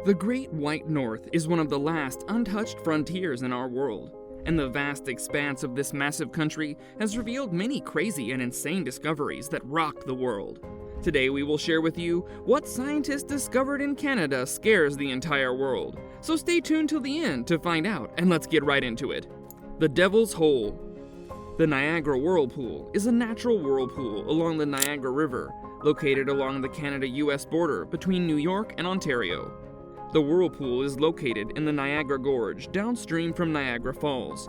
The Great White North is one of the last untouched frontiers in our world, and the vast expanse of this massive country has revealed many crazy and insane discoveries that rocked the world. Today we will share with you what scientists discovered in Canada scares the entire world, so stay tuned till the end to find out, and let's get right into it. The Devil's Hole. The Niagara Whirlpool is a natural whirlpool along the Niagara River, located along the Canada-US border between New York and Ontario. The whirlpool is located in the Niagara Gorge, downstream from Niagara Falls.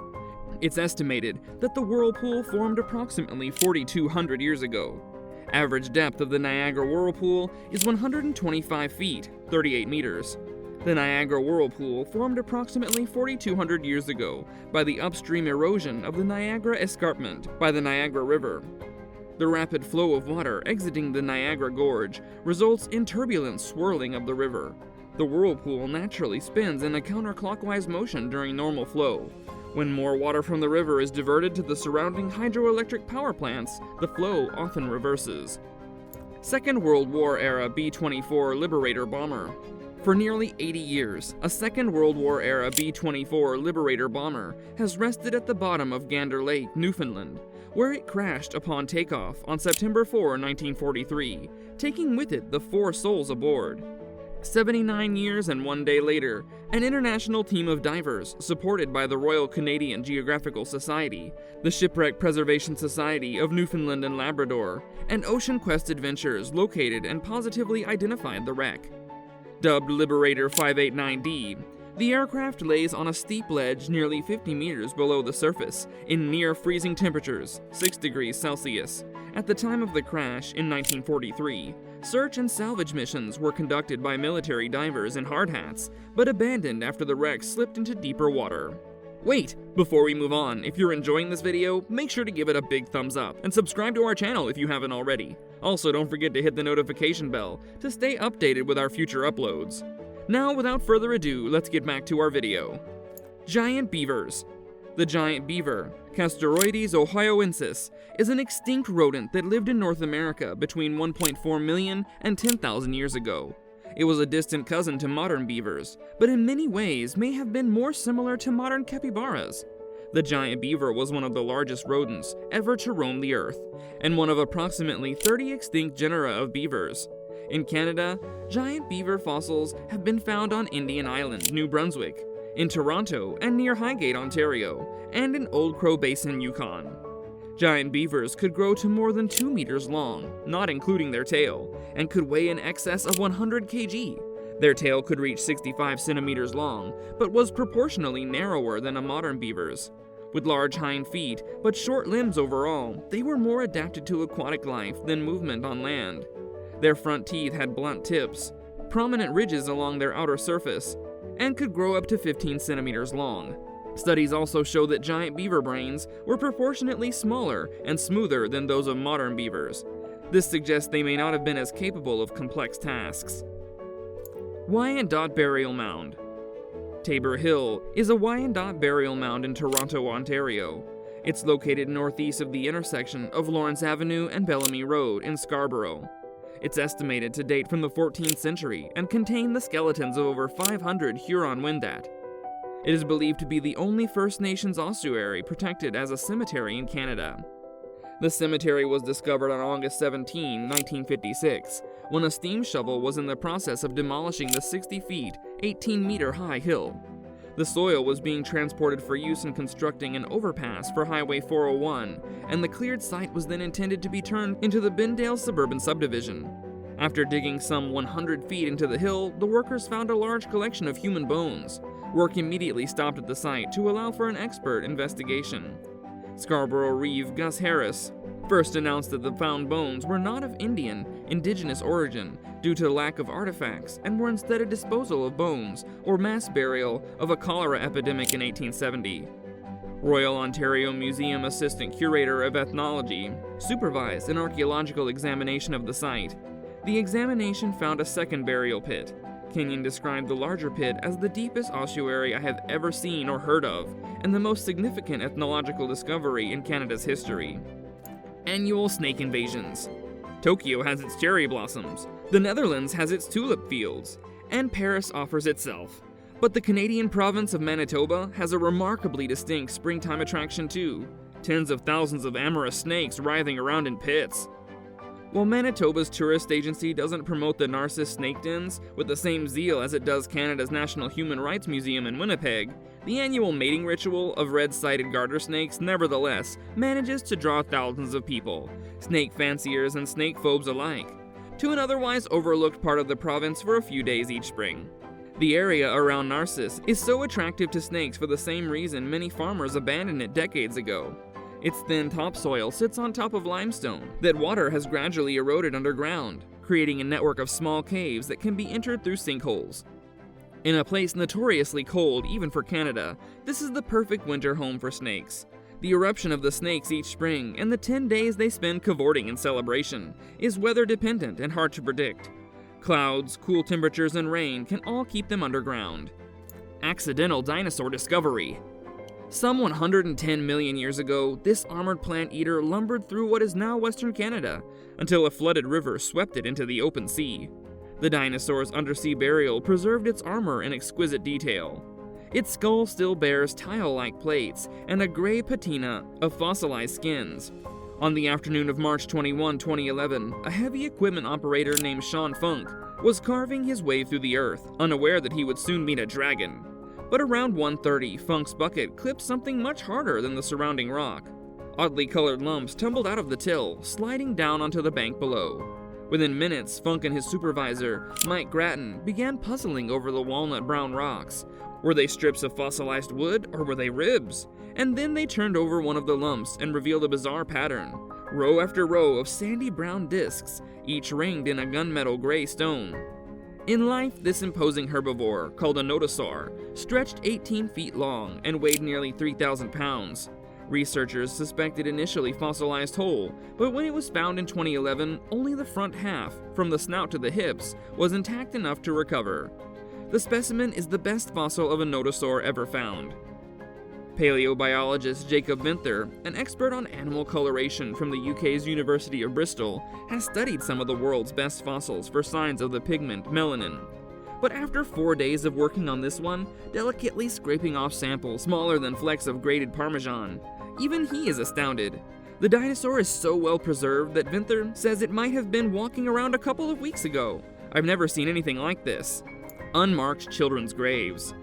It's estimated that the whirlpool formed approximately 4,200 years ago. Average depth of the Niagara Whirlpool is 125 feet, 38 meters. The Niagara Whirlpool formed approximately 4,200 years ago by the upstream erosion of the Niagara Escarpment by the Niagara River. The rapid flow of water exiting the Niagara Gorge results in turbulent swirling of the river. The whirlpool naturally spins in a counterclockwise motion during normal flow. When more water from the river is diverted to the surrounding hydroelectric power plants, the flow often reverses. Second World War era B-24 Liberator bomber. For nearly 80 years, a Second World War era B-24 Liberator bomber has rested at the bottom of Gander Lake, Newfoundland, where it crashed upon takeoff on September 4, 1943, taking with it the 4 souls aboard. 79 years and 1 day later, an international team of divers, supported by the Royal Canadian Geographical Society, the Shipwreck Preservation Society of Newfoundland and Labrador, and Ocean Quest Adventures located and positively identified the wreck. Dubbed Liberator 589D, the aircraft lays on a steep ledge nearly 50 meters below the surface in near freezing temperatures, 6 degrees Celsius. At the time of the crash in 1943, search and salvage missions were conducted by military divers in hard hats, but abandoned after the wreck slipped into deeper water. Wait! Before we move on, if you're enjoying this video, make sure to give it a big thumbs up, and subscribe to our channel if you haven't already. Also, don't forget to hit the notification bell to stay updated with our future uploads. Now, without further ado, let's get back to our video. Giant beavers. The giant beaver, Castorides ohioensis, is an extinct rodent that lived in North America between 1.4 million and 10,000 years ago. It was a distant cousin to modern beavers, but in many ways may have been more similar to modern capybaras. The giant beaver was one of the largest rodents ever to roam the earth, and one of approximately 30 extinct genera of beavers. In Canada, giant beaver fossils have been found on Indian Island, New Brunswick, in Toronto and near Highgate, Ontario, and in Old Crow Basin, Yukon. Giant beavers could grow to more than 2 meters long, not including their tail, and could weigh in excess of 100 kg. Their tail could reach 65 centimeters long, but was proportionally narrower than a modern beaver's. With large hind feet, but short limbs overall, they were more adapted to aquatic life than movement on land. Their front teeth had blunt tips, prominent ridges along their outer surface, and could grow up to 15 centimeters long. Studies also show that giant beaver brains were proportionately smaller and smoother than those of modern beavers. This suggests they may not have been as capable of complex tasks. Wyandotte Burial Mound. Tabor Hill is a Wyandotte burial mound in Toronto, Ontario. It's located northeast of the intersection of Lawrence Avenue and Bellamy Road in Scarborough. It's estimated to date from the 14th century and contain the skeletons of over 500 Huron-Wendat. It is believed to be the only First Nations ossuary protected as a cemetery in Canada. The cemetery was discovered on August 17, 1956, when a steam shovel was in the process of demolishing the 60 feet, 18-meter high hill. The soil was being transported for use in constructing an overpass for Highway 401, and the cleared site was then intended to be turned into the Bindale suburban subdivision. After digging some 100 feet into the hill, the workers found a large collection of human bones. Work immediately stopped at the site to allow for an expert investigation. Scarborough Reeve Gus Harris first announced that the found bones were not of indigenous origin due to lack of artifacts and were instead a disposal of bones or mass burial of a cholera epidemic in 1870. Royal Ontario Museum Assistant Curator of Ethnology supervised an archaeological examination of the site. The examination found a second burial pit. Kenyon described the larger pit as the deepest ossuary I have ever seen or heard of, and the most significant ethnological discovery in Canada's history. Annual snake invasions. Tokyo has its cherry blossoms, the Netherlands has its tulip fields, And Paris offers itself. But the Canadian province of Manitoba has a remarkably distinct springtime attraction too. Tens of thousands of amorous snakes writhing around in pits. While Manitoba's tourist agency doesn't promote the Narcissus snake dens with the same zeal as it does Canada's National Human Rights Museum in Winnipeg, the annual mating ritual of red-sided garter snakes nevertheless manages to draw thousands of people, snake fanciers and snake phobes alike, to an otherwise overlooked part of the province for a few days each spring. The area around Narcissus is so attractive to snakes for the same reason many farmers abandoned it decades ago. Its thin topsoil sits on top of limestone that water has gradually eroded underground, creating a network of small caves that can be entered through sinkholes. In a place notoriously cold even for Canada, this is the perfect winter home for snakes. The eruption of the snakes each spring and the 10 days they spend cavorting in celebration is weather dependent and hard to predict. Clouds, cool temperatures, and rain can all keep them underground. Accidental dinosaur discovery. Some 110 million years ago, this armored plant eater lumbered through what is now Western Canada until a flooded river swept it into the open sea. The dinosaur's undersea burial preserved its armor in exquisite detail. Its skull still bears tile-like plates and a gray patina of fossilized skins. On the afternoon of March 21, 2011, a heavy equipment operator named Sean Funk was carving his way through the earth, unaware that he would soon meet a dragon. But around 1:30, Funk's bucket clipped something much harder than the surrounding rock. Oddly colored lumps tumbled out of the till, sliding down onto the bank below. Within minutes, Funk and his supervisor, Mike Grattan, began puzzling over the walnut-brown rocks. Were they strips of fossilized wood, or were they ribs? And then they turned over one of the lumps and revealed a bizarre pattern. Row after row of sandy brown discs, each ringed in a gunmetal gray stone. In life, this imposing herbivore, called a nodosaur, stretched 18 feet long and weighed nearly 3,000 pounds. Researchers suspected initially fossilized whole, but when it was found in 2011, only the front half, from the snout to the hips, was intact enough to recover. The specimen is the best fossil of a nodosaur ever found. Paleobiologist Jacob Vinther, an expert on animal coloration from the UK's University of Bristol, has studied some of the world's best fossils for signs of the pigment melanin. But after 4 days of working on this one, delicately scraping off samples smaller than flecks of grated Parmesan, even he is astounded. The dinosaur is so well preserved that Vinther says it might have been walking around a couple of weeks ago. I've never seen anything like this. Unmarked children's graves.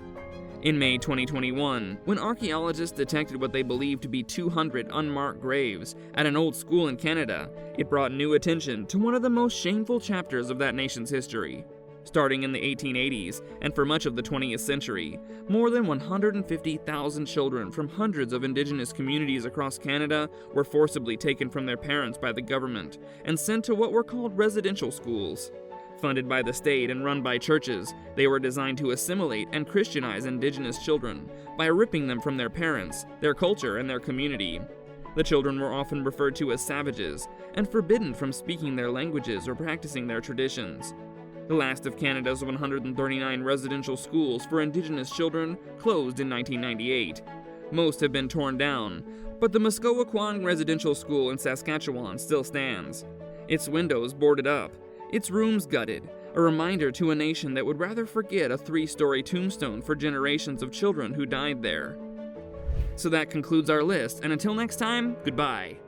In May 2021, when archaeologists detected what they believed to be 200 unmarked graves at an old school in Canada, it brought new attention to one of the most shameful chapters of that nation's history. Starting in the 1880s, and for much of the 20th century, more than 150,000 children from hundreds of Indigenous communities across Canada were forcibly taken from their parents by the government and sent to what were called residential schools. Funded by the state and run by churches, they were designed to assimilate and Christianize Indigenous children by ripping them from their parents, their culture, and their community. The children were often referred to as savages and forbidden from speaking their languages or practicing their traditions. The last of Canada's 139 residential schools for Indigenous children closed in 1998. Most have been torn down, but the Muskowakwang Residential School in Saskatchewan still stands. Its windows boarded up, its rooms gutted, a reminder to a nation that would rather forget a 3-story tombstone for generations of children who died there. So that concludes our list, and until next time, goodbye.